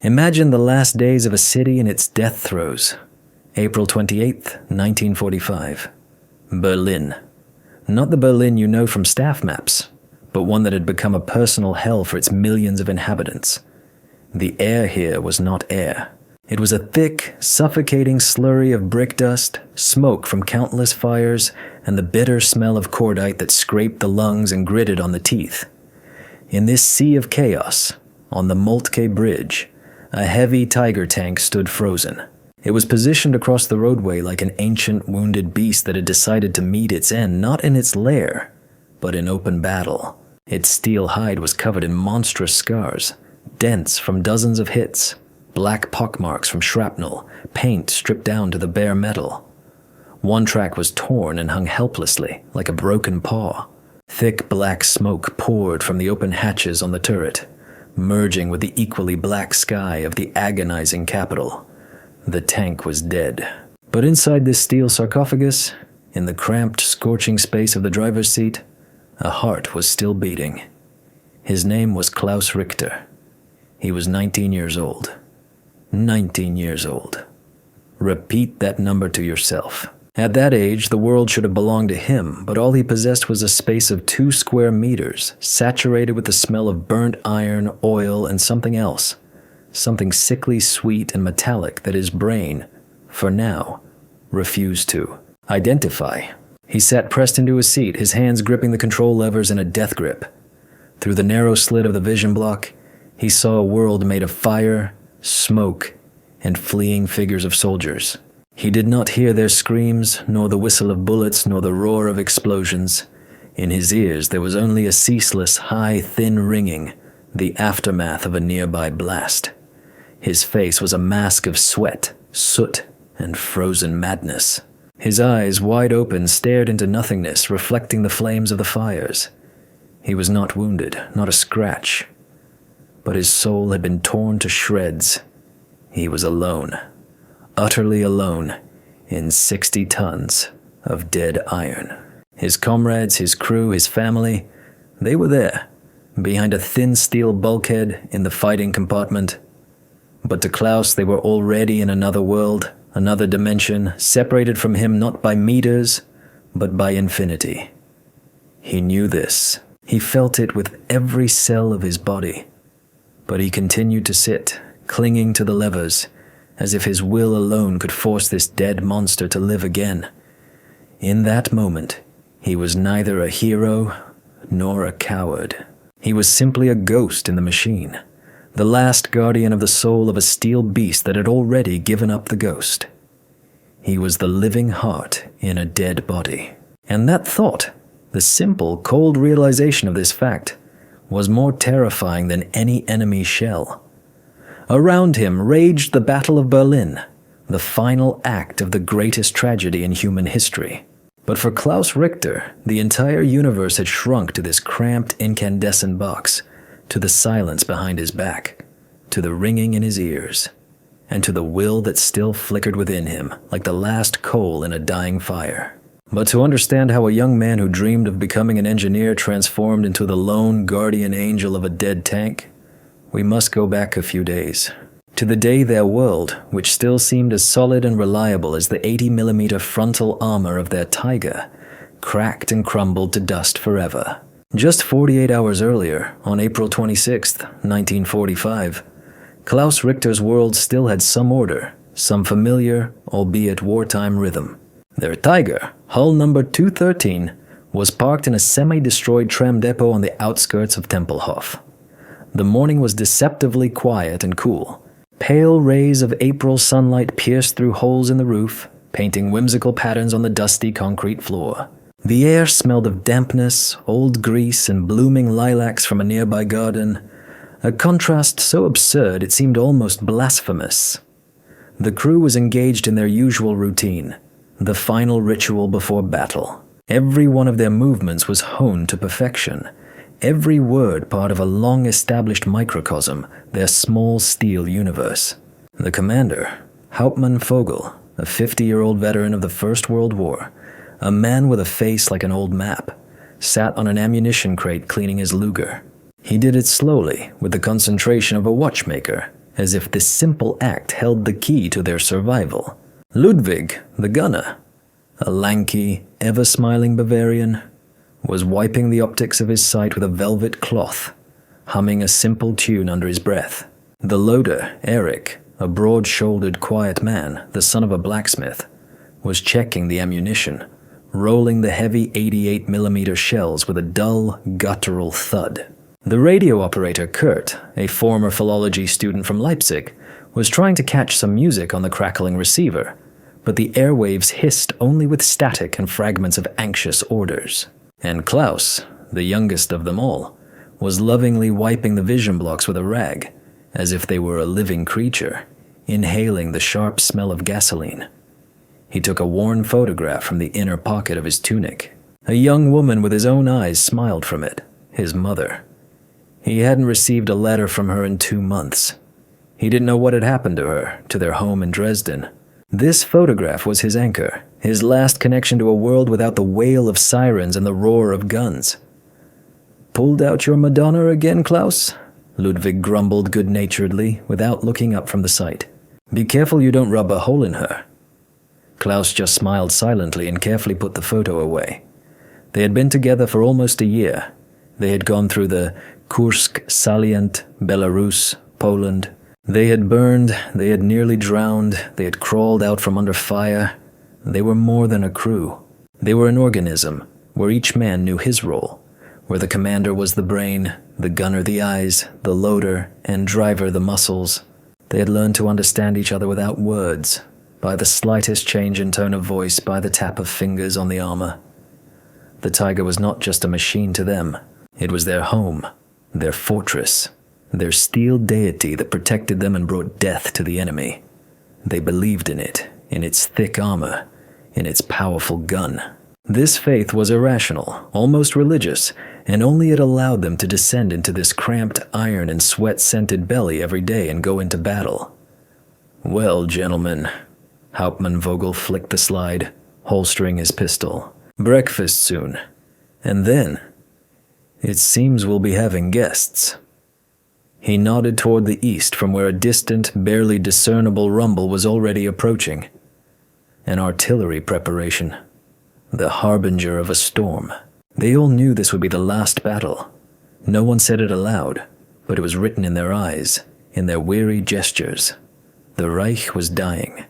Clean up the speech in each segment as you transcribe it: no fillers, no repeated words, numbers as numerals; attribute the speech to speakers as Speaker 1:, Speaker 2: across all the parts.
Speaker 1: Imagine the last days of a city in its death throes. April 28th, 1945. Berlin. Not the Berlin you know from staff maps, but one that had become a personal hell for its millions of inhabitants. The air here was not air. It was a thick, suffocating slurry of brick dust, smoke from countless fires, and the bitter smell of cordite that scraped the lungs and gritted on the teeth. In this sea of chaos, on the Moltke Bridge, a heavy Tiger tank stood frozen. It was positioned across the roadway like an ancient wounded beast that had decided to meet its end not in its lair, but in open battle. Its steel hide was covered in monstrous scars, dents from dozens of hits, black pockmarks from shrapnel, paint stripped down to the bare metal. One track was torn and hung helplessly, like a broken paw. Thick black smoke poured from the open hatches on the turret, merging with the equally black sky of the agonizing capital. The tank was dead. But inside this steel sarcophagus, in the cramped, scorching space of the driver's seat, a heart was still beating. His name was Klaus Richter. He was 19 years old. 19 years old. Repeat that number to yourself. At that age, the world should have belonged to him, but all he possessed was a space of 2 square meters, saturated with the smell of burnt iron, oil, and something else. Something sickly sweet and metallic that his brain, for now, refused to identify. He sat pressed into his seat, his hands gripping the control levers in a death grip. Through the narrow slit of the vision block, he saw a world made of fire, smoke, and fleeing figures of soldiers. He did not hear their screams, nor the whistle of bullets, nor the roar of explosions. In his ears there was only a ceaseless, high, thin ringing, the aftermath of a nearby blast. His face was a mask of sweat, soot, and frozen madness. His eyes, wide open, stared into nothingness, reflecting the flames of the fires. He was not wounded, not a scratch. But his soul had been torn to shreds. He was alone. Utterly alone, in 60 tons of dead iron. His comrades, his crew, his family, they were there, behind a thin steel bulkhead in the fighting compartment. But to Klaus, they were already in another world, another dimension, separated from him not by meters, but by infinity. He knew this. He felt it with every cell of his body. But he continued to sit, clinging to the levers, as if his will alone could force this dead monster to live again. In that moment, he was neither a hero nor a coward. He was simply a ghost in the machine, the last guardian of the soul of a steel beast that had already given up the ghost. He was the living heart in a dead body. And that thought, the simple, cold realization of this fact, was more terrifying than any enemy shell. Around him raged the Battle of Berlin, the final act of the greatest tragedy in human history. But for Klaus Richter, the entire universe had shrunk to this cramped incandescent box, to the silence behind his back, to the ringing in his ears, and to the will that still flickered within him like the last coal in a dying fire. But to understand how a young man who dreamed of becoming an engineer transformed into the lone guardian angel of a dead tank, we must go back a few days, to the day their world, which still seemed as solid and reliable as the 80mm frontal armor of their Tiger, cracked and crumbled to dust forever. Just 48 hours earlier, on April 26, 1945, Klaus Richter's world still had some order, some familiar, albeit wartime rhythm. Their Tiger, hull number 213, was parked in a semi-destroyed tram depot on the outskirts of Tempelhof. The morning was deceptively quiet and cool. Pale rays of April sunlight pierced through holes in the roof, painting whimsical patterns on the dusty concrete floor. The air smelled of dampness, old grease, and blooming lilacs from a nearby garden, a contrast so absurd it seemed almost blasphemous. The crew was engaged in their usual routine, the final ritual before battle. Every one of their movements was honed to perfection, every word part of a long-established microcosm, their small steel universe. The commander, Hauptmann Vogel, a 50-year-old veteran of the First World War, a man with a face like an old map, sat on an ammunition crate cleaning his Luger. He did it slowly, with the concentration of a watchmaker, as if this simple act held the key to their survival. Ludwig, the gunner, a lanky, ever-smiling Bavarian, was wiping the optics of his sight with a velvet cloth, humming a simple tune under his breath. The loader, Eric, a broad-shouldered, quiet man, the son of a blacksmith, was checking the ammunition, rolling the heavy 88mm shells with a dull, guttural thud. The radio operator, Kurt, a former philology student from Leipzig, was trying to catch some music on the crackling receiver, but the airwaves hissed only with static and fragments of anxious orders. And Klaus, the youngest of them all, was lovingly wiping the vision blocks with a rag, as if they were a living creature, inhaling the sharp smell of gasoline. He took a worn photograph from the inner pocket of his tunic. A young woman with his own eyes smiled from it, his mother. He hadn't received a letter from her in 2 months. He didn't know what had happened to her, to their home in Dresden. This photograph was his anchor, his last connection to a world without the wail of sirens and the roar of guns. "Pulled out your Madonna again, Klaus?" Ludwig grumbled good-naturedly, without looking up from the sight. "Be careful you don't rub a hole in her." Klaus just smiled silently and carefully put the photo away. They had been together for almost a year. They had gone through the Kursk salient, Belarus, Poland. They had burned, they had nearly drowned, they had crawled out from under fire. They were more than a crew. They were an organism, where each man knew his role, where the commander was the brain, the gunner the eyes, the loader and driver the muscles. They had learned to understand each other without words, by the slightest change in tone of voice, by the tap of fingers on the armor. The Tiger was not just a machine to them. It was their home, their fortress, their steel deity that protected them and brought death to the enemy. They believed in it, in its thick armor, in its powerful gun. This faith was irrational, almost religious, and only it allowed them to descend into this cramped iron and sweat-scented belly every day and go into battle. "Well, gentlemen," Hauptmann Vogel flicked the slide, holstering his pistol. "Breakfast soon. And then, it seems we'll be having guests." He nodded toward the east from where a distant, barely discernible rumble was already approaching. An artillery preparation. The harbinger of a storm. They all knew this would be the last battle. No one said it aloud, but it was written in their eyes, in their weary gestures. The Reich was dying,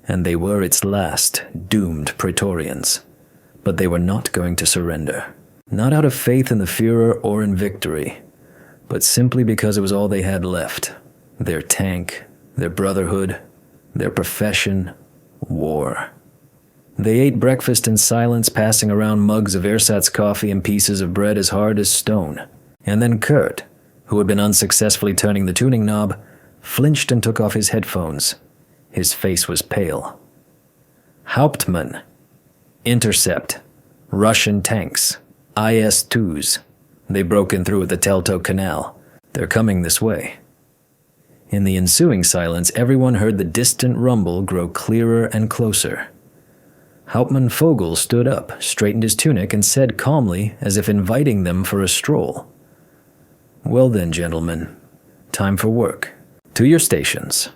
Speaker 1: and they were its last, doomed Praetorians. But they were not going to surrender. Not out of faith in the Führer or in victory, but simply because it was all they had left. Their tank, their brotherhood, their profession, war. They ate breakfast in silence, passing around mugs of ersatz coffee and pieces of bread as hard as stone. And then Kurt, who had been unsuccessfully turning the tuning knob, flinched and took off his headphones. His face was pale. "Hauptmann. Intercept. Russian tanks. IS-2s. They've broken through at the Teltow Canal. They're coming this way." In the ensuing silence, everyone heard the distant rumble grow clearer and closer. Hauptmann Vogel stood up, straightened his tunic, and said calmly, as if inviting them for a stroll, "Well then, gentlemen, time for work. To your stations."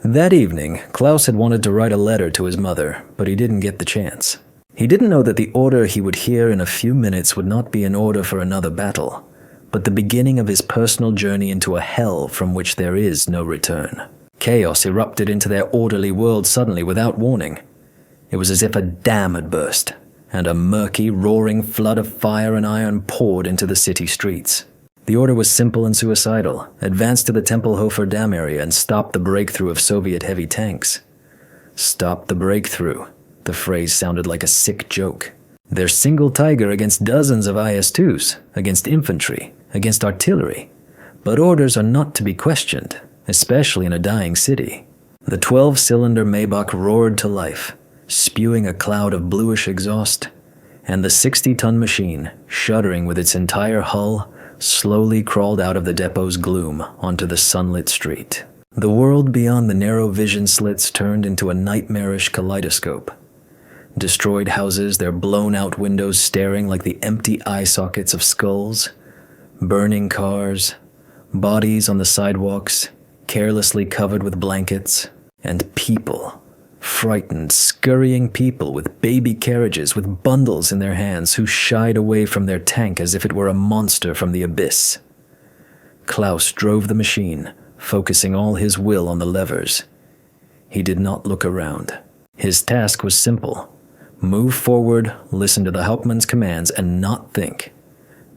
Speaker 1: That evening, Klaus had wanted to write a letter to his mother, but he didn't get the chance. He didn't know that the order he would hear in a few minutes would not be an order for another battle, but the beginning of his personal journey into a hell from which there is no return. Chaos erupted into their orderly world suddenly without warning. It was as if a dam had burst, and a murky, roaring flood of fire and iron poured into the city streets. The order was simple and suicidal: advance to the Tempelhofer Dam area and stop the breakthrough of Soviet heavy tanks. Stop the breakthrough. The phrase sounded like a sick joke. Their single Tiger against dozens of IS-2s, against infantry, against artillery. But orders are not to be questioned, especially in a dying city. The 12-cylinder Maybach roared to life, spewing a cloud of bluish exhaust, and the 60-ton machine, shuddering with its entire hull, slowly crawled out of the depot's gloom onto the sunlit street. The world beyond the narrow vision slits turned into a nightmarish kaleidoscope. Destroyed houses, their blown-out windows staring like the empty eye sockets of skulls, burning cars, bodies on the sidewalks, carelessly covered with blankets, and people, frightened, scurrying people with baby carriages with bundles in their hands who shied away from their tank as if it were a monster from the abyss. Klaus drove the machine, focusing all his will on the levers. He did not look around. His task was simple. Move forward, listen to the Hauptmann's commands, and not think.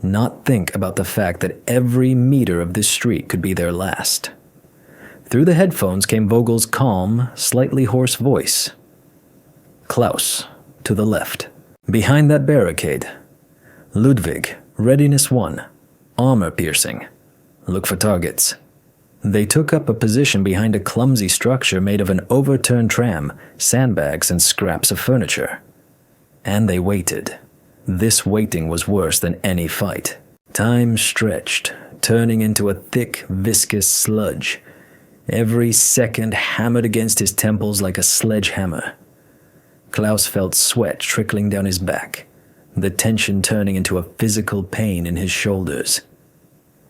Speaker 1: Not think about the fact that every meter of this street could be their last. Through the headphones came Vogel's calm, slightly hoarse voice. Klaus, to the left. Behind that barricade. Ludwig, readiness 1. Armor piercing. Look for targets. They took up a position behind a clumsy structure made of an overturned tram, sandbags, and scraps of furniture. And they waited. This waiting was worse than any fight. Time stretched, turning into a thick, viscous sludge. Every second hammered against his temples like a sledgehammer. Klaus felt sweat trickling down his back, the tension turning into a physical pain in his shoulders.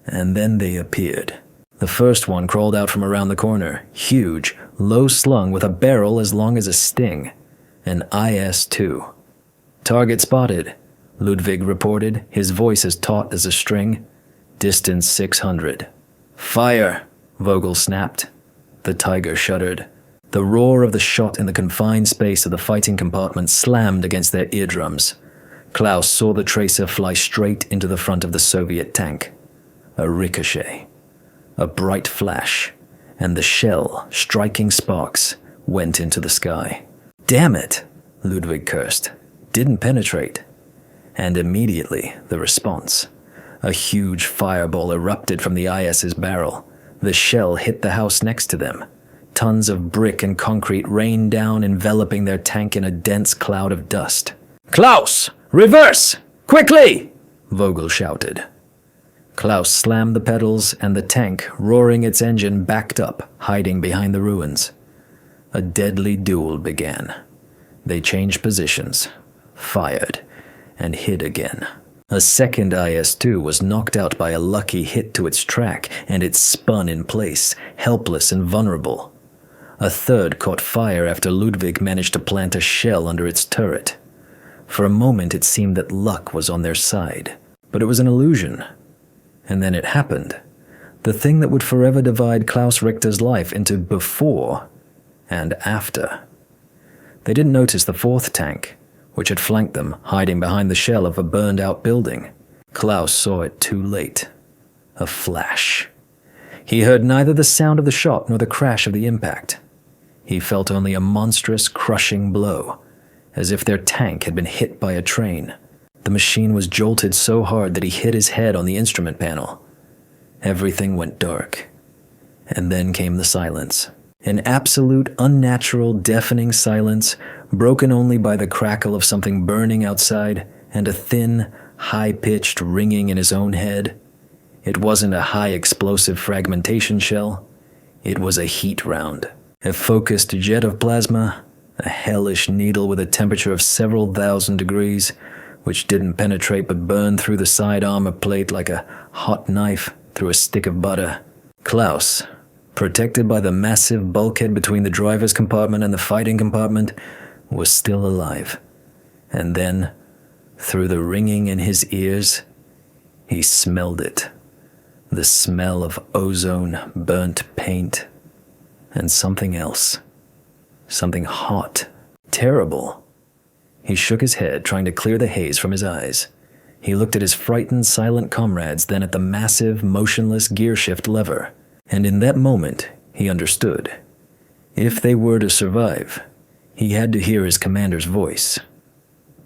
Speaker 1: And then they appeared. The first one crawled out from around the corner, huge, low-slung with a barrel as long as a sting. An IS-2. Target spotted, Ludwig reported, his voice as taut as a string. Distance 600. Fire, Vogel snapped. The Tiger shuddered. The roar of the shot in the confined space of the fighting compartment slammed against their eardrums. Klaus saw the tracer fly straight into the front of the Soviet tank. A ricochet. A bright flash, and the shell, striking sparks, went into the sky. Damn it, Ludwig cursed. Didn't penetrate. And immediately, the response. A huge fireball erupted from the IS's barrel. The shell hit the house next to them. Tons of brick and concrete rained down, enveloping their tank in a dense cloud of dust. Klaus! Reverse! Quickly! Vogel shouted. Klaus slammed the pedals, and the tank, roaring its engine, backed up, hiding behind the ruins. A deadly duel began. They changed positions, fired, and hid again. A second IS-2 was knocked out by a lucky hit to its track, and it spun in place, helpless and vulnerable. A third caught fire after Ludwig managed to plant a shell under its turret. For a moment it seemed that luck was on their side, but it was an illusion. And then it happened. The thing that would forever divide Klaus Richter's life into before and after. They didn't notice the fourth tank, which had flanked them, hiding behind the shell of a burned-out building. Klaus saw it too late. A flash. He heard neither the sound of the shot nor the crash of the impact. He felt only a monstrous, crushing blow, as if their tank had been hit by a train. The machine was jolted so hard that he hit his head on the instrument panel. Everything went dark. And then came the silence. An absolute, unnatural, deafening silence, broken only by the crackle of something burning outside and a thin, high-pitched ringing in his own head. It wasn't a high-explosive fragmentation shell. It was a heat round. A focused jet of plasma, a hellish needle with a temperature of several thousand degrees, which didn't penetrate but burned through the side armor plate like a hot knife through a stick of butter. Klaus, protected by the massive bulkhead between the driver's compartment and the fighting compartment, was still alive. And then, through the ringing in his ears, he smelled it. The smell of ozone, burnt paint, and something else. Something hot, terrible. He shook his head, trying to clear the haze from his eyes. He looked at his frightened, silent comrades, then at the massive, motionless gearshift lever. And in that moment, he understood. If they were to survive, he had to hear his commander's voice.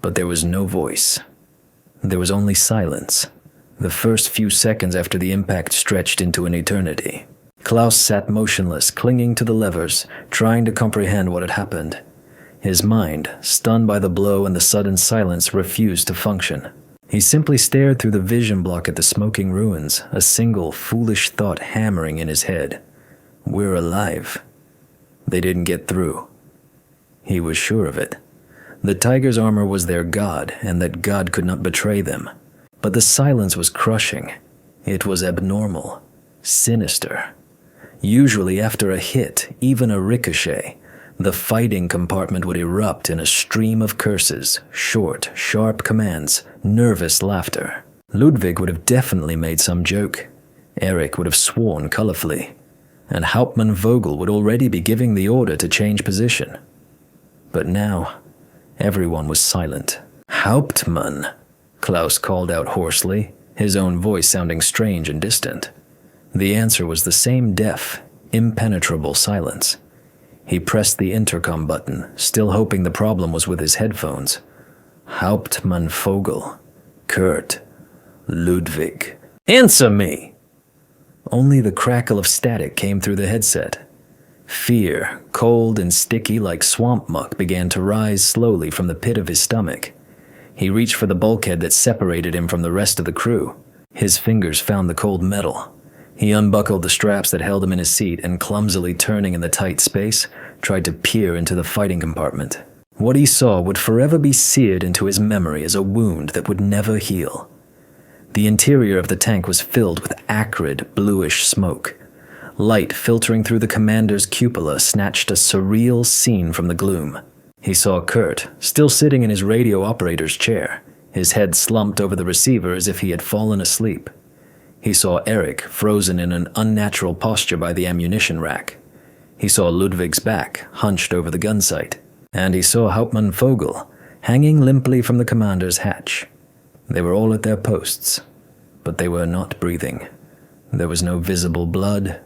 Speaker 1: But there was no voice. There was only silence. The first few seconds after the impact stretched into an eternity. Klaus sat motionless, clinging to the levers, trying to comprehend what had happened. His mind, stunned by the blow and the sudden silence, refused to function. He simply stared through the vision block at the smoking ruins, a single foolish thought hammering in his head. We're alive. They didn't get through. He was sure of it. The Tiger's armor was their god, and that God could not betray them. But the silence was crushing. It was abnormal, sinister. Usually after a hit, even a ricochet, the fighting compartment would erupt in a stream of curses, short, sharp commands, nervous laughter. Ludwig would have definitely made some joke. Eric would have sworn colorfully. And Hauptmann Vogel would already be giving the order to change position. But now, everyone was silent. "Hauptmann," Klaus called out hoarsely, his own voice sounding strange and distant. The answer was the same deaf, impenetrable silence. He pressed the intercom button, still hoping the problem was with his headphones. "Hauptmann Vogel, Kurt, Ludwig. Answer me!" Only the crackle of static came through the headset. Fear, cold and sticky like swamp muck, began to rise slowly from the pit of his stomach. He reached for the bulkhead that separated him from the rest of the crew. His fingers found the cold metal. He unbuckled the straps that held him in his seat and, clumsily turning in the tight space, tried to peer into the fighting compartment. What he saw would forever be seared into his memory as a wound that would never heal. The interior of the tank was filled with acrid, bluish smoke. Light filtering through the commander's cupola snatched a surreal scene from the gloom. He saw Kurt, still sitting in his radio operator's chair, his head slumped over the receiver as if he had fallen asleep. He saw Eric frozen in an unnatural posture by the ammunition rack. He saw Ludwig's back, hunched over the gun sight. And he saw Hauptmann Vogel, hanging limply from the commander's hatch. They were all at their posts, but they were not breathing. There was no visible blood,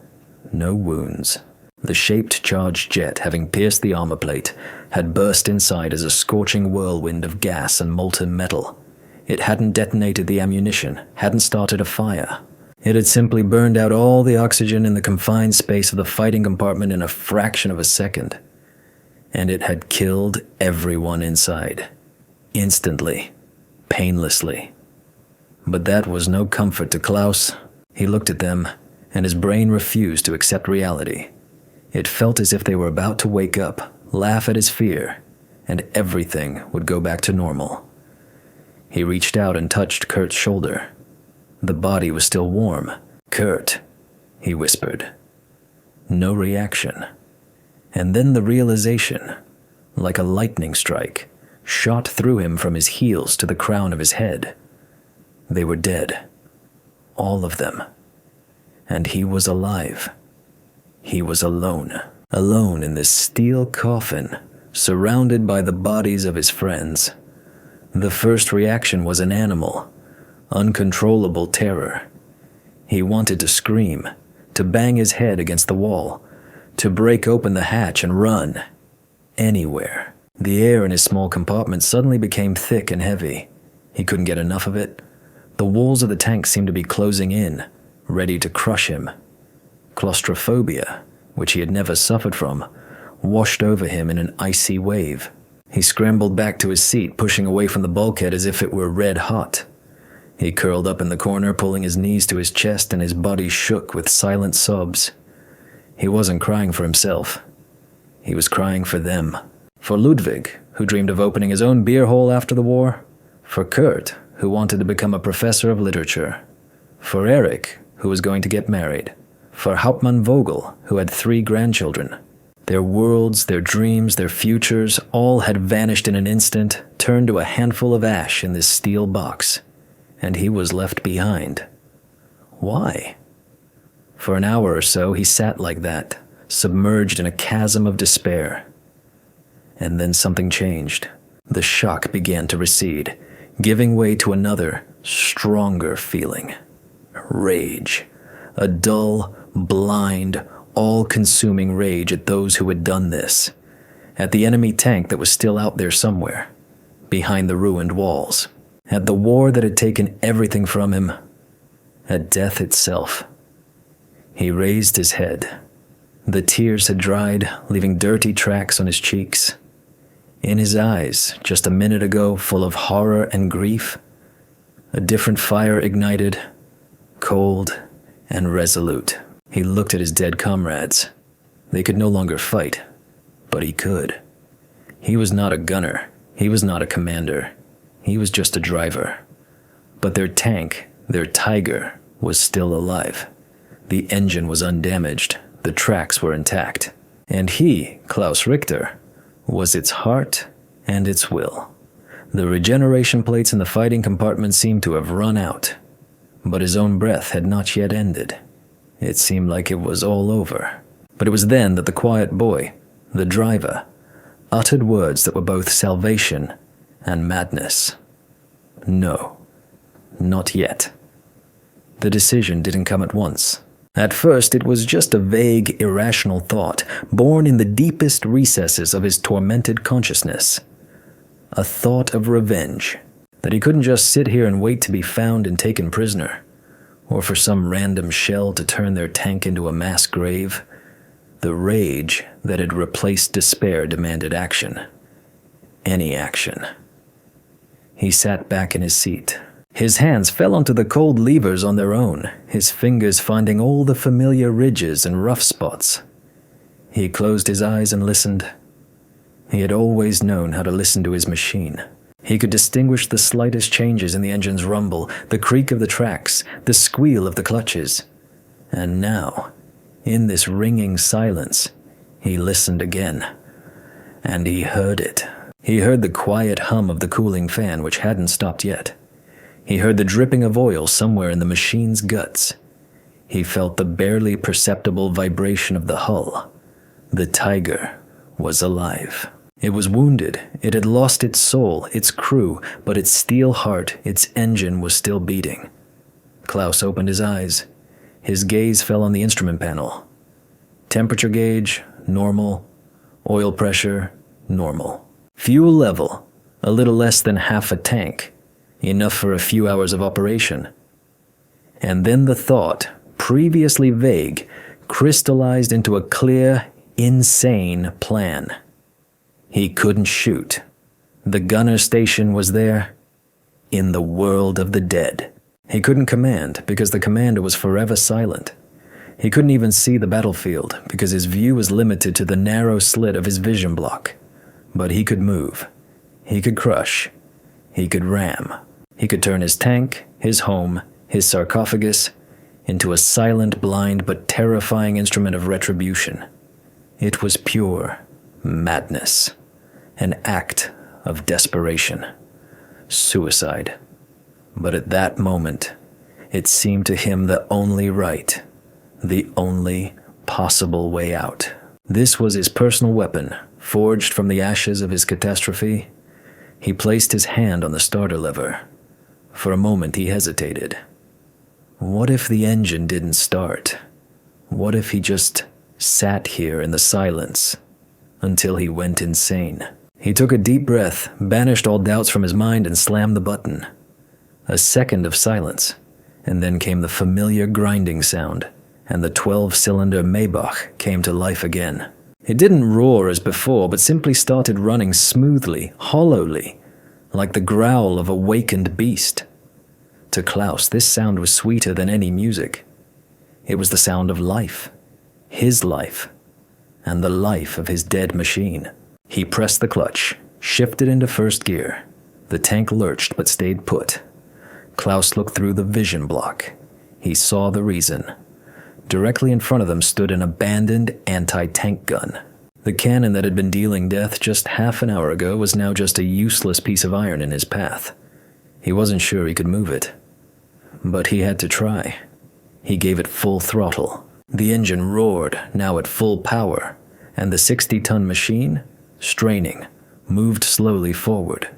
Speaker 1: no wounds. The shaped charged jet, having pierced the armor plate, had burst inside as a scorching whirlwind of gas and molten metal. It hadn't detonated the ammunition, hadn't started a fire. It had simply burned out all the oxygen in the confined space of the fighting compartment in a fraction of a second. And it had killed everyone inside. Instantly. Painlessly. But that was no comfort to Klaus. He looked at them, and his brain refused to accept reality. It felt as if they were about to wake up, laugh at his fear, and everything would go back to normal. He reached out and touched Kurt's shoulder. The body was still warm. "Kurt," he whispered. No reaction. And then the realization, like a lightning strike, shot through him from his heels to the crown of his head. They were dead. All of them. And he was alive. He was alone. Alone in this steel coffin, surrounded by the bodies of his friends. The first reaction was an animal, uncontrollable terror. He wanted to scream, to bang his head against the wall, to break open the hatch and run. Anywhere. The air in his small compartment suddenly became thick and heavy. He couldn't get enough of it. The walls of the tank seemed to be closing in, ready to crush him. Claustrophobia, which he had never suffered from, washed over him in an icy wave. He scrambled back to his seat, pushing away from the bulkhead as if it were red hot. He curled up in the corner, pulling his knees to his chest, and his body shook with silent sobs. He wasn't crying for himself. He was crying for them. For Ludwig, who dreamed of opening his own beer hall after the war. For Kurt, who wanted to become a professor of literature. For Eric, who was going to get married. For Hauptmann Vogel, who had 3 grandchildren. Their worlds, their dreams, their futures, all had vanished in an instant, turned to a handful of ash in this steel box. And he was left behind. Why? For an hour or so, he sat like that, submerged in a chasm of despair. And then something changed. The shock began to recede, giving way to another, stronger feeling. Rage. A dull, blind, all-consuming rage at those who had done this. At the enemy tank that was still out there somewhere, behind the ruined walls. At the war that had taken everything from him. At death itself. He raised his head. The tears had dried, leaving dirty tracks on his cheeks. In his eyes, just a minute ago, full of horror and grief, a different fire ignited, cold and resolute. He looked at his dead comrades. They could no longer fight, but he could. He was not a gunner. He was not a commander. He was just a driver. But their tank, their Tiger, was still alive. The engine was undamaged. The tracks were intact, and he, Klaus Richter, was its heart and its will. The regeneration plates in the fighting compartment seemed to have run out, but his own breath had not yet ended. It seemed like it was all over. But it was then that the quiet boy, the driver, uttered words that were both salvation and madness. No, not yet. The decision didn't come at once. At first, it was just a vague, irrational thought, born in the deepest recesses of his tormented consciousness. A thought of revenge, that he couldn't just sit here and wait to be found and taken prisoner, or for some random shell to turn their tank into a mass grave. The rage that had replaced despair demanded action. Any action. He sat back in his seat. His hands fell onto the cold levers on their own, his fingers finding all the familiar ridges and rough spots. He closed his eyes and listened. He had always known how to listen to his machine. He could distinguish the slightest changes in the engine's rumble, the creak of the tracks, the squeal of the clutches. And now, in this ringing silence, he listened again. And he heard it. He heard the quiet hum of the cooling fan, which hadn't stopped yet. He heard the dripping of oil somewhere in the machine's guts. He felt the barely perceptible vibration of the hull. The Tiger was alive. It was wounded. It had lost its soul, its crew, but its steel heart, its engine was still beating. Klaus opened his eyes. His gaze fell on the instrument panel. Temperature gauge, normal. Oil pressure, normal. Fuel level, a little less than half a tank. Enough for a few hours of operation. And then the thought, previously vague, crystallized into a clear, insane plan. He couldn't shoot. The gunner station was there, in the world of the dead. He couldn't command because the commander was forever silent. He couldn't even see the battlefield because his view was limited to the narrow slit of his vision block. But he could move. He could crush. He could ram. He could turn his tank, his home, his sarcophagus, into a silent, blind, but terrifying instrument of retribution. It was pure madness. An act of desperation. Suicide. But at that moment, it seemed to him the only right, the only possible way out. This was his personal weapon, forged from the ashes of his catastrophe. He placed his hand on the starter lever. For a moment he hesitated. What if the engine didn't start? What if he just sat here in the silence until he went insane? He took a deep breath, banished all doubts from his mind, and slammed the button. A second of silence, and then came the familiar grinding sound, and the 12-cylinder Maybach came to life again. It didn't roar as before, but simply started running smoothly, hollowly, like the growl of a wakened beast. To Klaus, this sound was sweeter than any music. It was the sound of life, his life, and the life of his dead machine. He pressed the clutch, shifted into first gear. The tank lurched but stayed put. Klaus looked through the vision block. He saw the reason. Directly in front of them stood an abandoned anti-tank gun. The cannon that had been dealing death just half an hour ago was now just a useless piece of iron in his path. He wasn't sure he could move it. But he had to try. He gave it full throttle. The engine roared, now at full power, and the 60-ton machine, straining, moved slowly forward.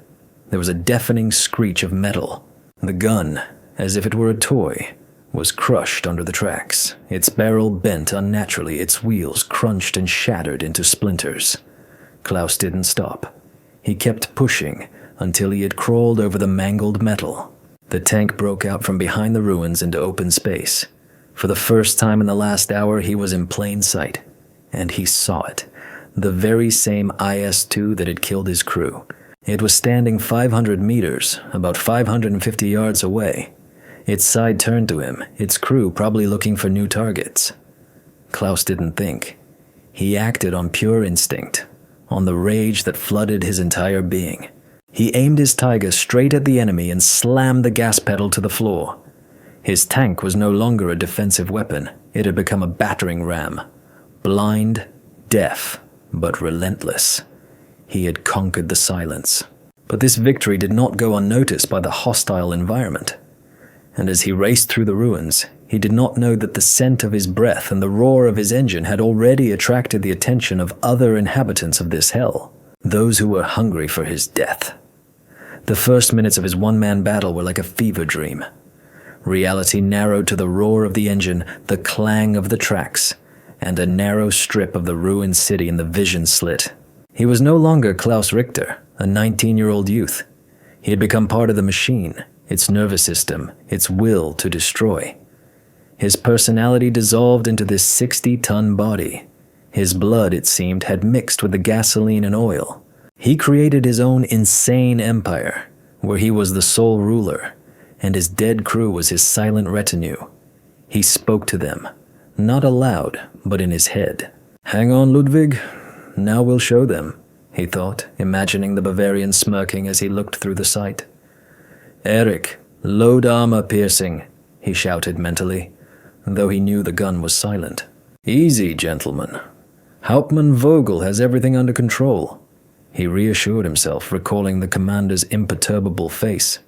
Speaker 1: There was a deafening screech of metal. The gun, as if it were a toy, was crushed under the tracks. Its barrel bent unnaturally, its wheels crunched and shattered into splinters. Klaus didn't stop. He kept pushing until he had crawled over the mangled metal. The tank broke out from behind the ruins into open space. For the first time in the last hour, he was in plain sight, and he saw it. The very same IS-2 that had killed his crew. It was standing 500 meters, about 550 yards away. Its side turned to him, its crew probably looking for new targets. Klaus didn't think. He acted on pure instinct, on the rage that flooded his entire being. He aimed his Tiger straight at the enemy and slammed the gas pedal to the floor. His tank was no longer a defensive weapon. It had become a battering ram, Blind, deaf, but relentless. He had conquered the silence. But this victory did not go unnoticed by the hostile environment. And as he raced through the ruins, he did not know that the scent of his breath and the roar of his engine had already attracted the attention of other inhabitants of this hell, those who were hungry for his death. The first minutes of his one-man battle were like a fever dream. Reality narrowed to the roar of the engine, the clang of the tracks, and a narrow strip of the ruined city in the vision slit. He was no longer Klaus Richter, a 19-year-old youth. He had become part of the machine, its nervous system, its will to destroy. His personality dissolved into this 60-ton body. His blood, it seemed, had mixed with the gasoline and oil. He created his own insane empire, where he was the sole ruler, and his dead crew was his silent retinue. He spoke to them, not aloud, but in his head. "Hang on, Ludwig. Now we'll show them," he thought, imagining the Bavarian smirking as he looked through the sight. "Eric, load armor piercing," he shouted mentally, though he knew the gun was silent. "Easy, gentlemen. Hauptmann Vogel has everything under control," he reassured himself, recalling the commander's imperturbable face.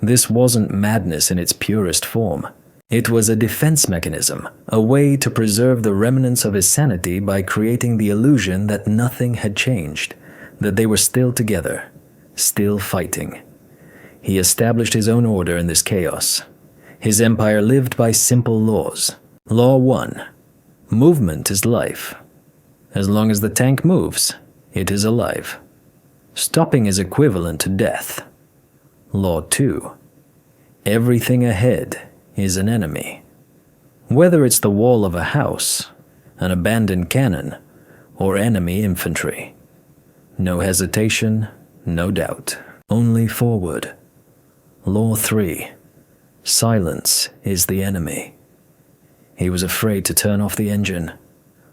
Speaker 1: This wasn't madness in its purest form. It was a defense mechanism, a way to preserve the remnants of his sanity by creating the illusion that nothing had changed, that they were still together, still fighting. He established his own order in this chaos. His empire lived by simple laws. Law 1. Movement is life. As long as the tank moves, it is alive. Stopping is equivalent to death. Law 2. Everything ahead is an enemy. Whether it's the wall of a house, an abandoned cannon, or enemy infantry. No hesitation, no doubt, only forward. Law 3. Silence is the enemy. He was afraid to turn off the engine.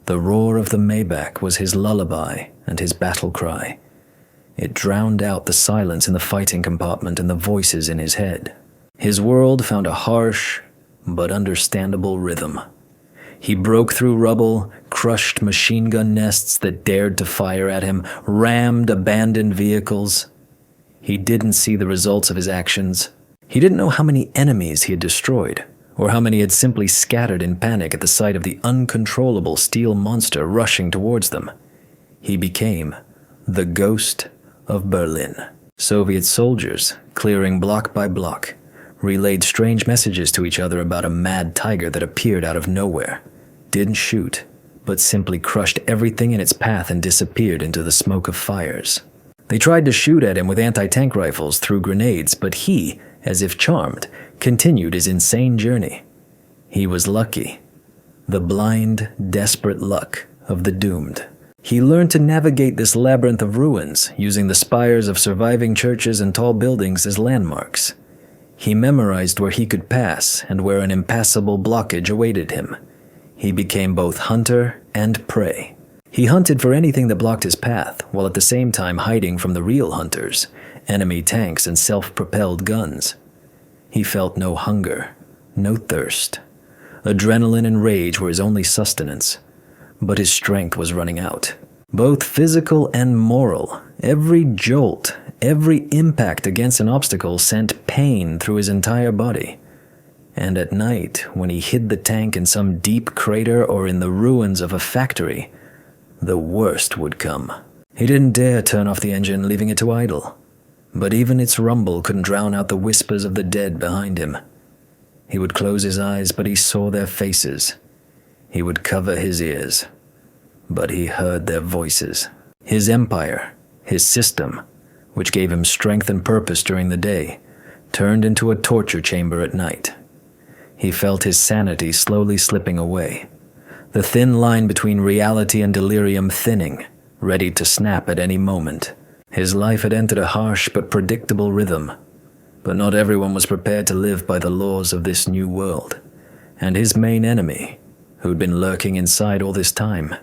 Speaker 1: The roar of the Maybach was his lullaby and his battle cry. It drowned out the silence in the fighting compartment and the voices in his head. His world found a harsh but understandable rhythm. He broke through rubble, crushed machine gun nests that dared to fire at him, rammed abandoned vehicles. He didn't see the results of his actions. He didn't know how many enemies he had destroyed, or how many had simply scattered in panic at the sight of the uncontrollable steel monster rushing towards them. He became the ghost of Berlin. Soviet soldiers, clearing block by block, relayed strange messages to each other about a mad tiger that appeared out of nowhere, didn't shoot, but simply crushed everything in its path and disappeared into the smoke of fires. They tried to shoot at him with anti-tank rifles through grenades, but he, as if charmed, continued his insane journey. He was lucky. The blind, desperate luck of the doomed. He learned to navigate this labyrinth of ruins, using the spires of surviving churches and tall buildings as landmarks. He memorized where he could pass and where an impassable blockage awaited him. He became both hunter and prey. He hunted for anything that blocked his path, while at the same time hiding from the real hunters, enemy tanks and self-propelled guns. He felt no hunger, no thirst. Adrenaline and rage were his only sustenance, but his strength was running out. Both physical and moral, every jolt, every impact against an obstacle sent pain through his entire body. And at night, when he hid the tank in some deep crater or in the ruins of a factory, the worst would come. He didn't dare turn off the engine, leaving it to idle. But even its rumble couldn't drown out the whispers of the dead behind him. He would close his eyes, but he saw their faces. He would cover his ears, but he heard their voices. His empire, his system, which gave him strength and purpose during the day, turned into a torture chamber at night. He felt his sanity slowly slipping away, the thin line between reality and delirium thinning, ready to snap at any moment. His life had entered a harsh but predictable rhythm, but not everyone was prepared to live by the laws of this new world, and his main enemy, who'd been lurking inside all this time,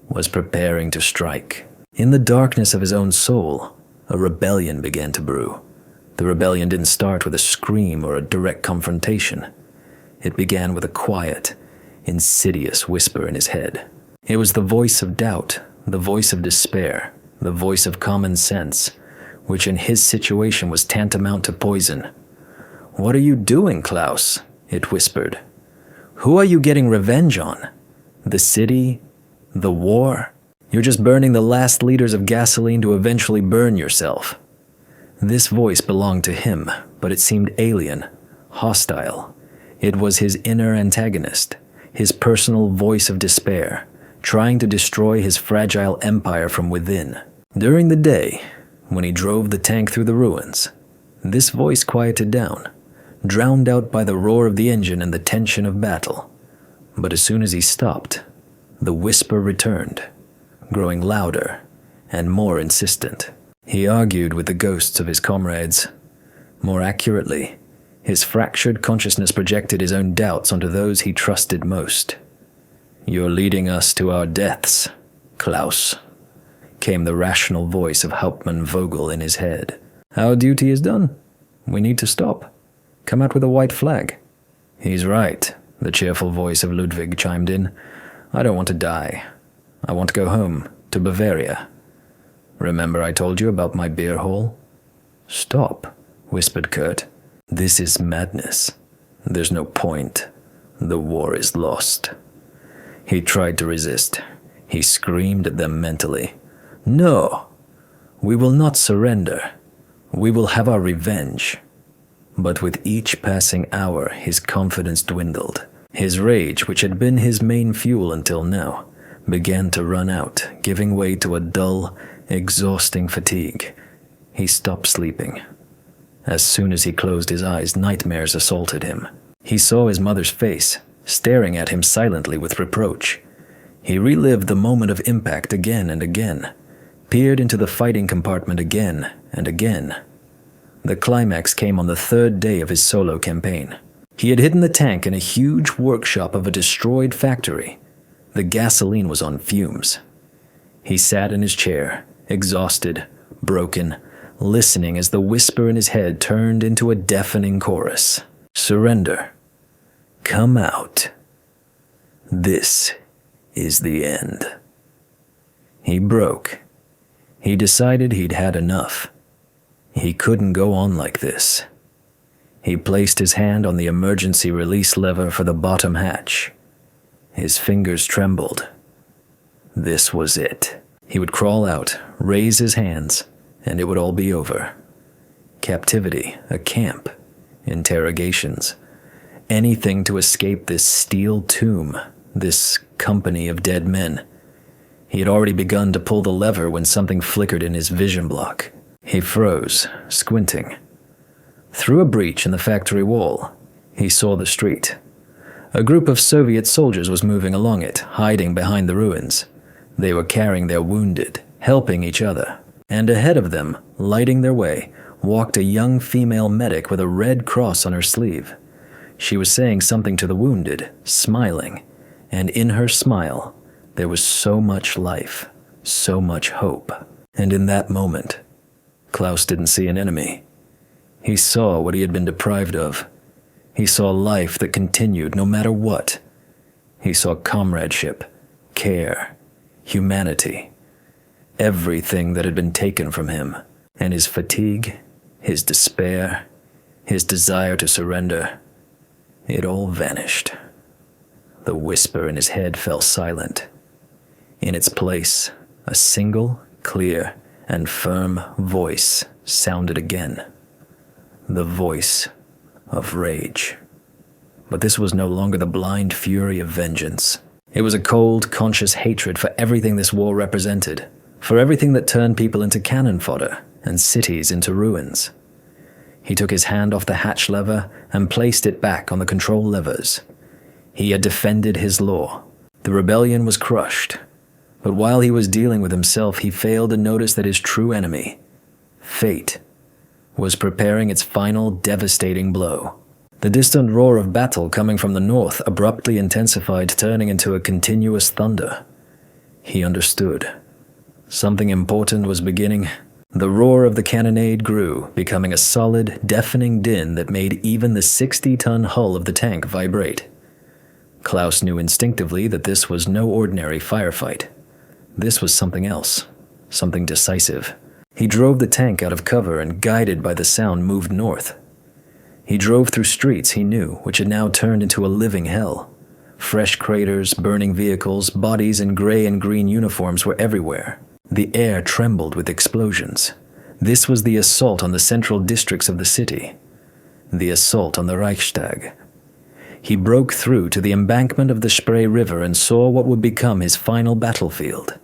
Speaker 1: was preparing to strike. In the darkness of his own soul, a rebellion began to brew. The rebellion didn't start with a scream or a direct confrontation. It began with a quiet, insidious whisper in his head. It was the voice of doubt, the voice of despair, the voice of common sense, which in his situation was tantamount to poison. "What are you doing, Klaus?" it whispered. "Who are you getting revenge on? The city? The war? You're just burning the last liters of gasoline to eventually burn yourself." This voice belonged to him, but it seemed alien, hostile. It was his inner antagonist, his personal voice of despair, trying to destroy his fragile empire from within. During the day, when he drove the tank through the ruins, this voice quieted down, drowned out by the roar of the engine and the tension of battle. But as soon as he stopped, the whisper returned, growing louder and more insistent. He argued with the ghosts of his comrades. More accurately, his fractured consciousness projected his own doubts onto those he trusted most. "You're leading us to our deaths, Klaus," came the rational voice of Hauptmann Vogel in his head. "Our duty is done. We need to stop. Come out with a white flag." "He's right," the cheerful voice of Ludwig chimed in. "I don't want to die. I want to go home, to Bavaria. Remember I told you about my beer hall?" "Stop," whispered Kurt. "This is madness. There's no point. The war is lost." He tried to resist. He screamed at them mentally. "No! We will not surrender. We will have our revenge." But with each passing hour, his confidence dwindled. His rage, which had been his main fuel until now, began to run out, giving way to a dull, exhausting fatigue. He stopped sleeping. As soon as he closed his eyes, nightmares assaulted him. He saw his mother's face, staring at him silently with reproach. He relived the moment of impact again and again, peered into the fighting compartment again and again. The climax came on the third day of his solo campaign. He had hidden the tank in a huge workshop of a destroyed factory. The gasoline was on fumes. He sat in his chair, exhausted, broken, listening as the whisper in his head turned into a deafening chorus. "Surrender. Come out. This is the end." He broke. He decided he'd had enough. He couldn't go on like this. He placed his hand on the emergency release lever for the bottom hatch. His fingers trembled. This was it. He would crawl out, raise his hands, and it would all be over. Captivity, a camp, interrogations, anything to escape this steel tomb, this company of dead men. He had already begun to pull the lever when something flickered in his vision block. He froze, squinting. Through a breach in the factory wall, he saw the street. A group of Soviet soldiers was moving along it, hiding behind the ruins. They were carrying their wounded, helping each other. And ahead of them, lighting their way, walked a young female medic with a red cross on her sleeve. She was saying something to the wounded, smiling, and in her smile, there was so much life, so much hope. And in that moment, Klaus didn't see an enemy. He saw what he had been deprived of. He saw life that continued no matter what. He saw comradeship, care, humanity, everything that had been taken from him, and his fatigue, his despair, his desire to surrender, it all vanished. The whisper in his head fell silent. In its place, a single, clear, and firm voice sounded again. The voice of rage. But this was no longer the blind fury of vengeance. It was a cold, conscious hatred for everything this war represented, for everything that turned people into cannon fodder and cities into ruins. He took his hand off the hatch lever and placed it back on the control levers. He had defended his law. The rebellion was crushed. But while he was dealing with himself, he failed to notice that his true enemy, fate, was preparing its final devastating blow. The distant roar of battle coming from the north abruptly intensified, turning into a continuous thunder. He understood. Something important was beginning. The roar of the cannonade grew, becoming a solid, deafening din that made even the 60-ton hull of the tank vibrate. Klaus knew instinctively that this was no ordinary firefight. This was something else, something decisive. He drove the tank out of cover and, guided by the sound, moved north. He drove through streets he knew, which had now turned into a living hell. Fresh craters, burning vehicles, bodies in gray and green uniforms were everywhere. The air trembled with explosions. This was the assault on the central districts of the city. The assault on the Reichstag. He broke through to the embankment of the Spree River and saw what would become his final battlefield.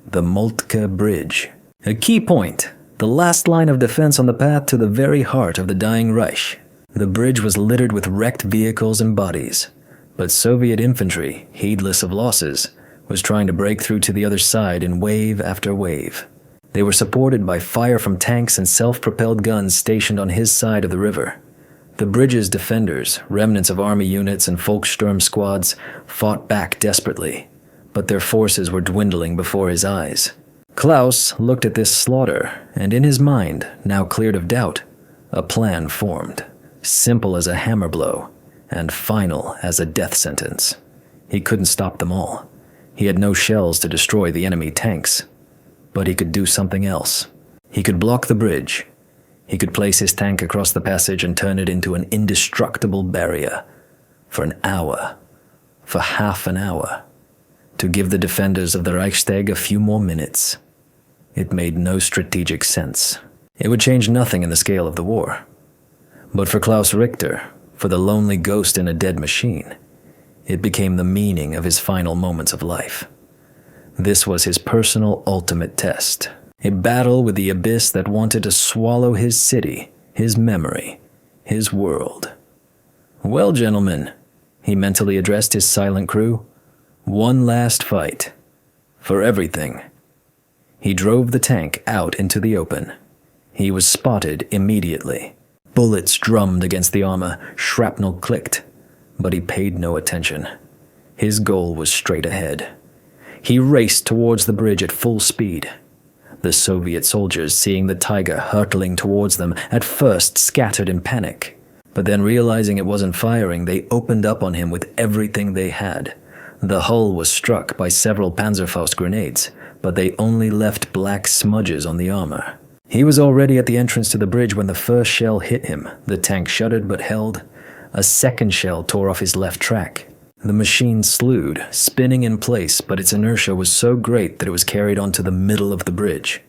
Speaker 1: The Moltke Bridge. A key point, the last line of defense on the path to the very heart of the dying Reich. The bridge was littered with wrecked vehicles and bodies, but Soviet infantry, heedless of losses, was trying to break through to the other side in wave after wave. They were supported by fire from tanks and self-propelled guns stationed on his side of the river. The bridge's defenders, remnants of army units and Volkssturm squads, fought back desperately, but their forces were dwindling before his eyes. Klaus looked at this slaughter, and in his mind, now cleared of doubt, a plan formed, simple as a hammer blow, and final as a death sentence. He couldn't stop them all. He had no shells to destroy the enemy tanks. But he could do something else. He could block the bridge. He could place his tank across the passage and turn it into an indestructible barrier. For an hour. For half an hour. To give the defenders of the Reichstag a few more minutes. It made no strategic sense. It would change nothing in the scale of the war. But for Klaus Richter, for the lonely ghost in a dead machine, it became the meaning of his final moments of life. This was his personal ultimate test, a battle with the abyss that wanted to swallow his city, his memory, his world. Well, gentlemen, he mentally addressed his silent crew, one last fight. For everything. He drove the tank out into the open. He was spotted immediately. Bullets drummed against the armor, shrapnel clicked, but he paid no attention. His goal was straight ahead. He raced towards the bridge at full speed. The Soviet soldiers, seeing the Tiger hurtling towards them, at first scattered in panic. But then realizing it wasn't firing, they opened up on him with everything they had. The hull was struck by several Panzerfaust grenades, but they only left black smudges on the armor. He was already at the entrance to the bridge when the first shell hit him. The tank shuddered but held. A second shell tore off his left track. The machine slewed, spinning in place, but its inertia was so great that it was carried onto the middle of the bridge.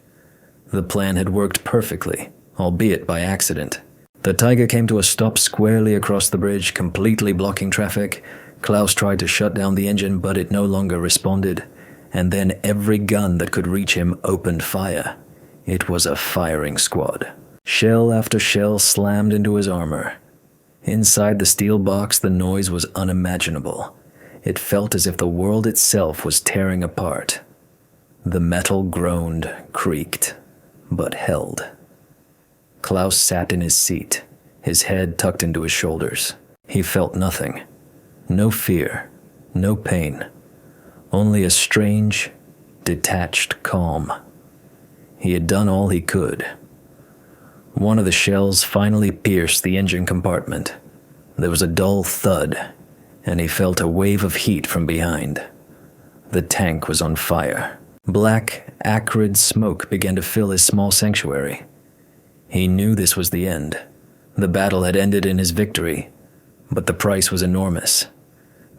Speaker 1: The plan had worked perfectly, albeit by accident. The Tiger came to a stop squarely across the bridge, completely blocking traffic. Klaus tried to shut down the engine, but it no longer responded. And then every gun that could reach him opened fire. It was a firing squad. Shell after shell slammed into his armor. Inside the steel box, the noise was unimaginable. It felt as if the world itself was tearing apart. The metal groaned, creaked, but held. Klaus sat in his seat, his head tucked into his shoulders. He felt nothing. No fear, no pain. Only a strange, detached calm. He had done all he could. One of the shells finally pierced the engine compartment. There was a dull thud, and he felt a wave of heat from behind. The tank was on fire. Black, acrid smoke began to fill his small sanctuary. He knew this was the end. The battle had ended in his victory, but the price was enormous.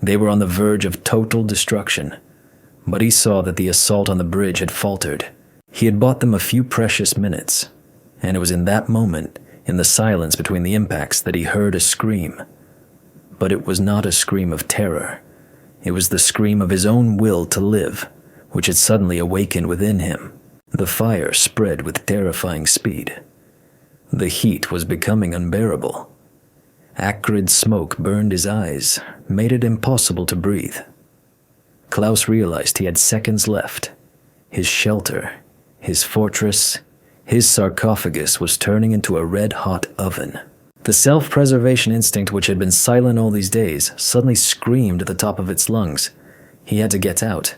Speaker 1: They were on the verge of total destruction, but he saw that the assault on the bridge had faltered. He had bought them a few precious minutes, and it was in that moment, in the silence between the impacts, that he heard a scream. But it was not a scream of terror. It was the scream of his own will to live, which had suddenly awakened within him. The fire spread with terrifying speed. The heat was becoming unbearable. Acrid smoke burned his eyes, made it impossible to breathe. Klaus realized he had seconds left. His shelter, his fortress, his sarcophagus was turning into a red-hot oven. The self-preservation instinct which had been silent all these days suddenly screamed at the top of its lungs. He had to get out.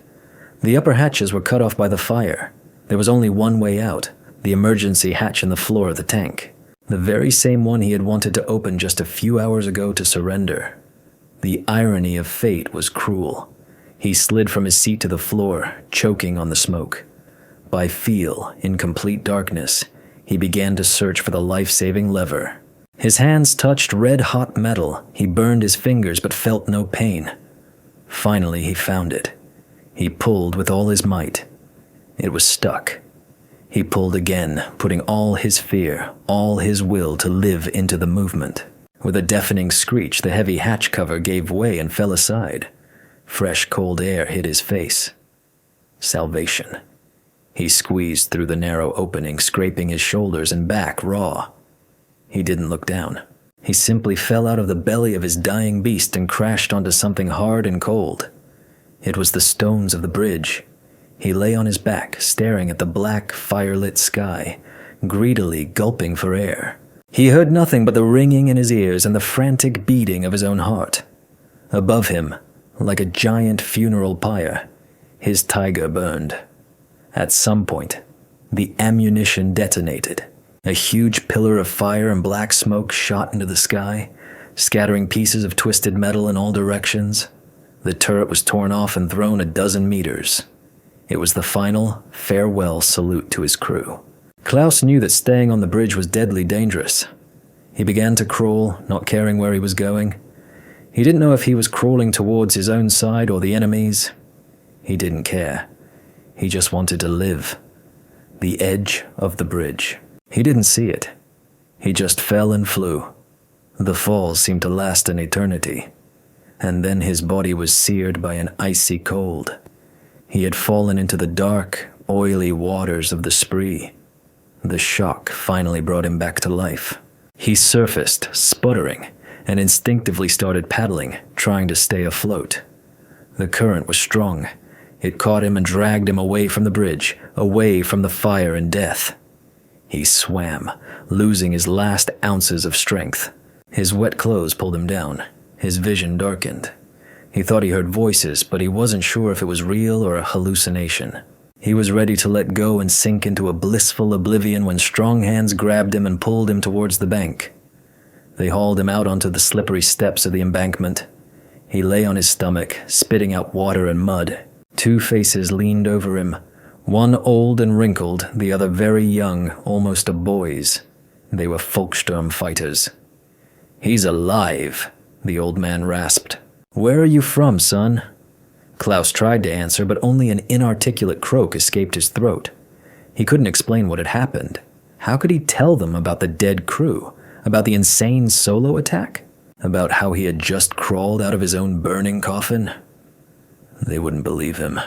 Speaker 1: The upper hatches were cut off by the fire. There was only one way out, the emergency hatch in the floor of the tank. The very same one he had wanted to open just a few hours ago to surrender. The irony of fate was cruel. He slid from his seat to the floor, choking on the smoke. By feel, in complete darkness, he began to search for the life-saving lever. His hands touched red-hot metal. He burned his fingers but felt no pain. Finally, he found it. He pulled with all his might. It was stuck. He pulled again, putting all his fear, all his will to live into the movement. With a deafening screech, the heavy hatch cover gave way and fell aside. Fresh, cold air hit his face. Salvation. He squeezed through the narrow opening, scraping his shoulders and back raw. He didn't look down. He simply fell out of the belly of his dying beast and crashed onto something hard and cold. It was the stones of the bridge. He lay on his back, staring at the black, fire-lit sky, greedily gulping for air. He heard nothing but the ringing in his ears and the frantic beating of his own heart. Above him, like a giant funeral pyre, his tiger burned. At some point, the ammunition detonated. A huge pillar of fire and black smoke shot into the sky, scattering pieces of twisted metal in all directions. The turret was torn off and thrown a dozen meters. It was the final, farewell salute to his crew. Klaus knew that staying on the bridge was deadly dangerous. He began to crawl, not caring where he was going. He didn't know if he was crawling towards his own side or the enemy's. He didn't care. He just wanted to live. The edge of the bridge. He didn't see it. He just fell and flew. The fall seemed to last an eternity. And then his body was seared by an icy cold. He had fallen into the dark, oily waters of the Spree. The shock finally brought him back to life. He surfaced, sputtering, and instinctively started paddling, trying to stay afloat. The current was strong. It caught him and dragged him away from the bridge, away from the fire and death. He swam, losing his last ounces of strength. His wet clothes pulled him down. His vision darkened. He thought he heard voices, but he wasn't sure if it was real or a hallucination. He was ready to let go and sink into a blissful oblivion when strong hands grabbed him and pulled him towards the bank. They hauled him out onto the slippery steps of the embankment. He lay on his stomach, spitting out water and mud. Two faces leaned over him, one old and wrinkled, the other very young, almost a boy's. They were Volkssturm fighters. "He's alive," the old man rasped. "Where are you from, son?" Klaus tried to answer, but only an inarticulate croak escaped his throat. He couldn't explain what had happened. How could he tell them about the dead crew? About the insane solo attack? About how he had just crawled out of his own burning coffin? They wouldn't believe him.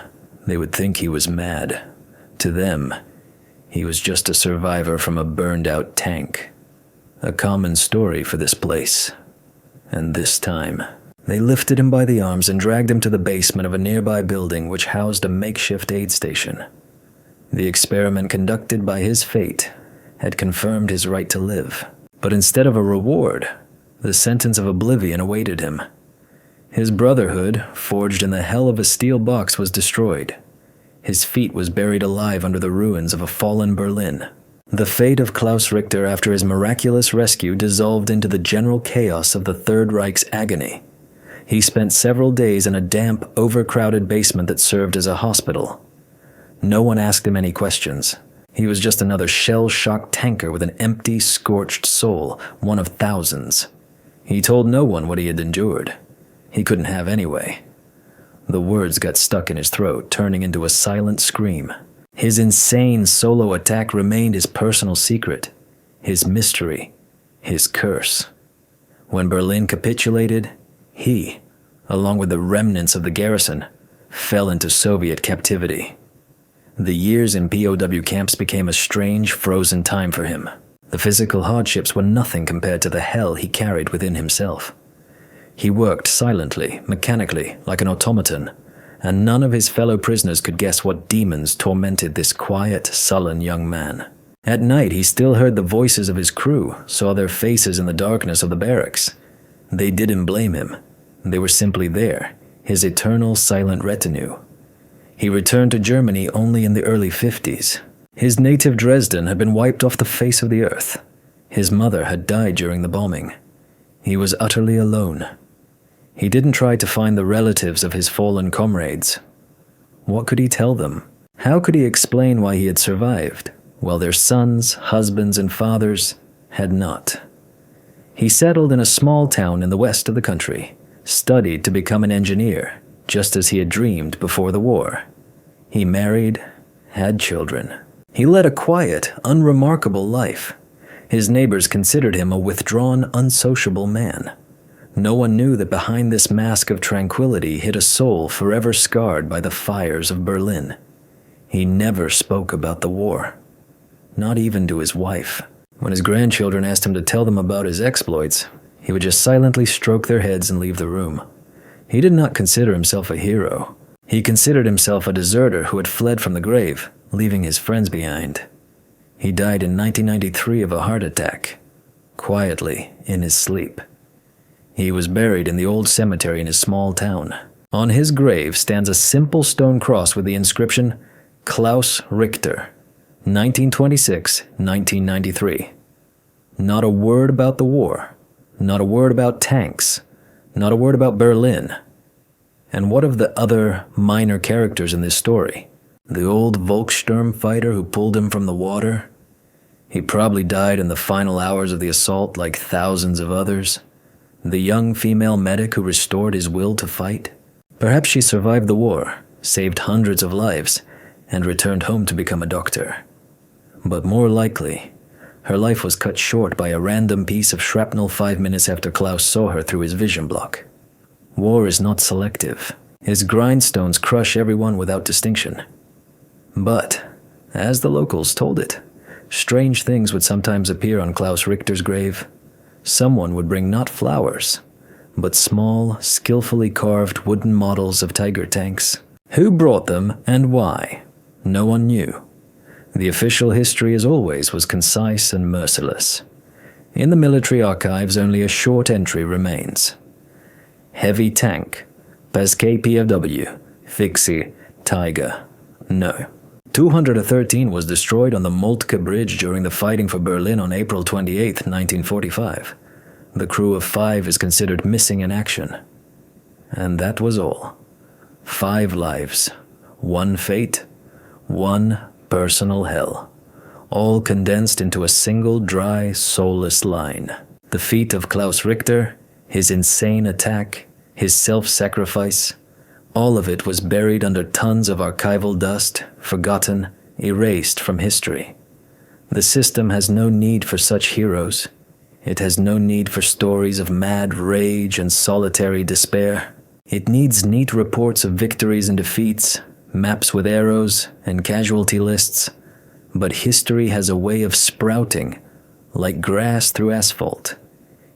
Speaker 1: They would think he was mad. To them, he was just a survivor from a burned-out tank. A common story for this place. And this time, they lifted him by the arms and dragged him to the basement of a nearby building which housed a makeshift aid station. The experiment conducted by his fate had confirmed his right to live. But instead of a reward, the sentence of oblivion awaited him. His brotherhood, forged in the hell of a steel box, was destroyed. His feet was buried alive under the ruins of a fallen Berlin. The fate of Klaus Richter after his miraculous rescue dissolved into the general chaos of the Third Reich's agony. He spent several days in a damp, overcrowded basement that served as a hospital. No one asked him any questions. He was just another shell-shocked tanker with an empty, scorched soul, one of thousands. He told no one what he had endured. He couldn't have anyway. The words got stuck in his throat, turning into a silent scream. His insane solo attack remained his personal secret, his mystery, his curse. When Berlin capitulated, he, along with the remnants of the garrison, fell into Soviet captivity. The years in POW camps became a strange, frozen time for him. The physical hardships were nothing compared to the hell he carried within himself. He worked silently, mechanically, like an automaton, and none of his fellow prisoners could guess what demons tormented this quiet, sullen young man. At night, he still heard the voices of his crew, saw their faces in the darkness of the barracks. They didn't blame him. They were simply there, his eternal silent retinue. He returned to Germany only in the early 50s. His native Dresden had been wiped off the face of the earth. His mother had died during the bombing. He was utterly alone. He didn't try to find the relatives of his fallen comrades. What could he tell them? How could he explain why he had survived, while their sons, husbands, and fathers had not? He settled in a small town in the west of the country, studied to become an engineer, just as he had dreamed before the war. He married, had children. He led a quiet, unremarkable life. His neighbors considered him a withdrawn, unsociable man. No one knew that behind this mask of tranquility hid a soul forever scarred by the fires of Berlin. He never spoke about the war, not even to his wife. When his grandchildren asked him to tell them about his exploits, he would just silently stroke their heads and leave the room. He did not consider himself a hero. He considered himself a deserter who had fled from the grave, leaving his friends behind. He died in 1993 of a heart attack, quietly in his sleep. He was buried in the old cemetery in his small town. On his grave stands a simple stone cross with the inscription, Klaus Richter, 1926-1993. Not a word about the war, not a word about tanks, not a word about Berlin. And what of the other minor characters in this story? The old Volkssturm fighter who pulled him from the water? He probably died in the final hours of the assault like thousands of others. The young female medic who restored his will to fight? Perhaps she survived the war, saved hundreds of lives, and returned home to become a doctor. But more likely, her life was cut short by a random piece of shrapnel 5 minutes after Klaus saw her through his vision block. War is not selective. Its grindstones crush everyone without distinction. But, as the locals told it, strange things would sometimes appear on Klaus Richter's grave. Someone would bring not flowers, but small, skillfully carved wooden models of Tiger tanks. Who brought them and why? No one knew. The official history, as always, was concise and merciless. In the military archives, only a short entry remains. Heavy tank, Pasquet PFW, Fixie, Tiger. No. 213 was destroyed on the Moltke Bridge during the fighting for Berlin on April 28, 1945. The crew of 5 is considered missing in action. And that was all. 5 lives, 1 fate, 1 personal hell. All condensed into a single dry, soulless line. The feat of Klaus Richter, his insane attack, his self-sacrifice, all of it was buried under tons of archival dust, forgotten, erased from history. The system has no need for such heroes. It has no need for stories of mad rage and solitary despair. It needs neat reports of victories and defeats, maps with arrows, and casualty lists. But history has a way of sprouting, like grass through asphalt.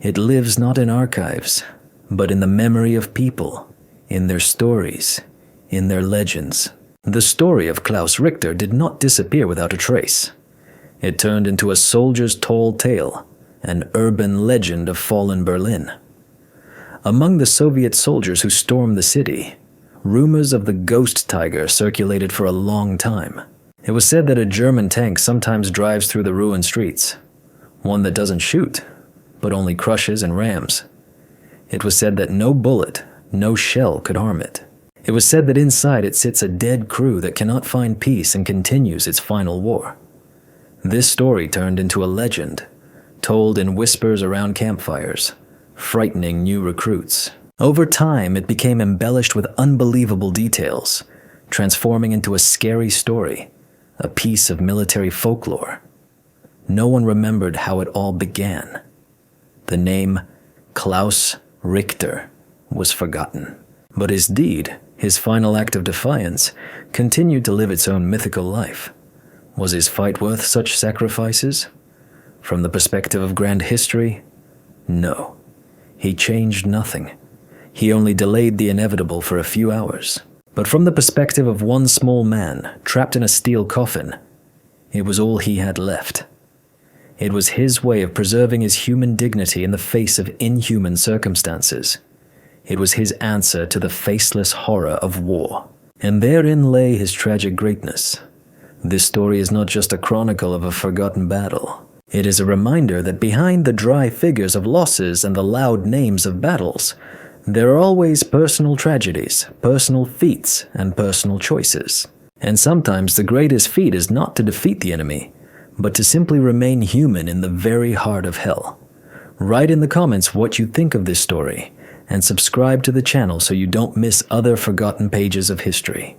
Speaker 1: It lives not in archives, but in the memory of people, in their stories, in their legends. The story of Klaus Richter did not disappear without a trace. It turned into a soldier's tall tale, an urban legend of fallen Berlin. Among the Soviet soldiers who stormed the city, rumors of the ghost tiger circulated for a long time. It was said that a German tank sometimes drives through the ruined streets, one that doesn't shoot, but only crushes and rams. It was said that no bullet, no shell could harm it. It was said that inside it sits a dead crew that cannot find peace and continues its final war. This story turned into a legend, told in whispers around campfires, frightening new recruits. Over time, it became embellished with unbelievable details, transforming into a scary story, a piece of military folklore. No one remembered how it all began. The name Klaus Richter was forgotten. But his deed, his final act of defiance, continued to live its own mythical life. Was his fight worth such sacrifices? From the perspective of grand history, no. He changed nothing. He only delayed the inevitable for a few hours. But from the perspective of one small man, trapped in a steel coffin, it was all he had left. It was his way of preserving his human dignity in the face of inhuman circumstances. It was his answer to the faceless horror of war. And therein lay his tragic greatness. This story is not just a chronicle of a forgotten battle. It is a reminder that behind the dry figures of losses and the loud names of battles, There are always personal tragedies, personal feats, and personal choices. And sometimes the greatest feat is not to defeat the enemy, but to simply remain human in the very heart of hell. Write in the comments what you think of this story, and subscribe to the channel so you don't miss other forgotten pages of history.